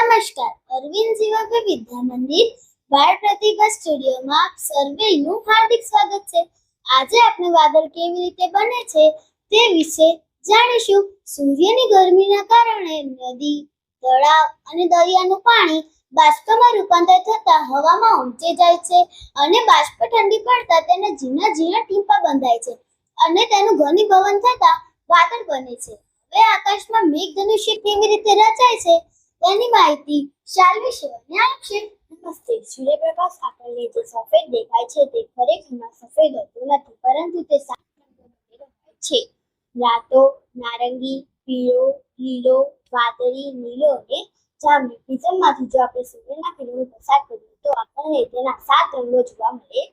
નમસ્કાર, અરવિંદ જીવાભાઈ વિદ્યા મંદિર બાળ પ્રતિભા સ્ટુડિયોમાં આપ સર્વેનું હાર્દિક સ્વાગત છે. આજે આપણે વાદળ કેવી રીતે બને છે તે વિશે જાણીશું. સૂર્યની ગરમીના કારણે નદી, તળાવ અને દરિયાનું પાણી બાષ્પમાં રૂપાંતર થતા હવામાં ઊંચે જાય છે અને બાષ્પ ઠંડી પડતા તેના ઝીણા ઝીણા ટીપાં બંધાય છે અને તેનું ઘનીભવન થતા વાદળ બને છે. હવે આકાશમાં મેઘધનુષ્ય કેવી રીતે રચાય છે તેની માહિતી શાલ્વી શિવાને આપશે. નમસ્તે. સૂર્યપ્રકાશ આપણને જે સફેદ દેખાય છે તે ખરેખરમાં સફેદ હોતું નથી, પરંતુ તે 7 રંગોમાં દેખાય છે. રાતો નારંગી, પીળો, લીલો, વાદળી, નીલો અને જાંબલી. પ્રિઝમમાંથી જો આપણે સૂર્યના કિરણો પસાર કરીએ તો આપણને તેના 7 રંગો જોવા મળે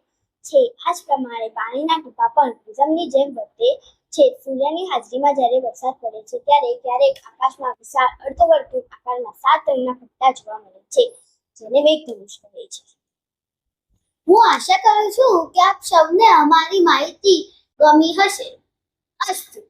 છે. આ જ પ્રમાણે પાણીના ટીપાં પણ પ્રિઝમની જેમ વર્તે છે. સૂર્યની હાજરીમાં જ્યારે વરસાદ પડે છે ત્યારે ક્યારેક આકાશમાં વિશાળ અર્ધવર્તુળ આકારના 7 રંગના પટ્ટા જોવા મળે છે, જેને મેઘધનુષ કહે છે. હું આશા કરું છું કે આપ સૌને અમારી માહિતી ગમી હશે. અસ્તુ.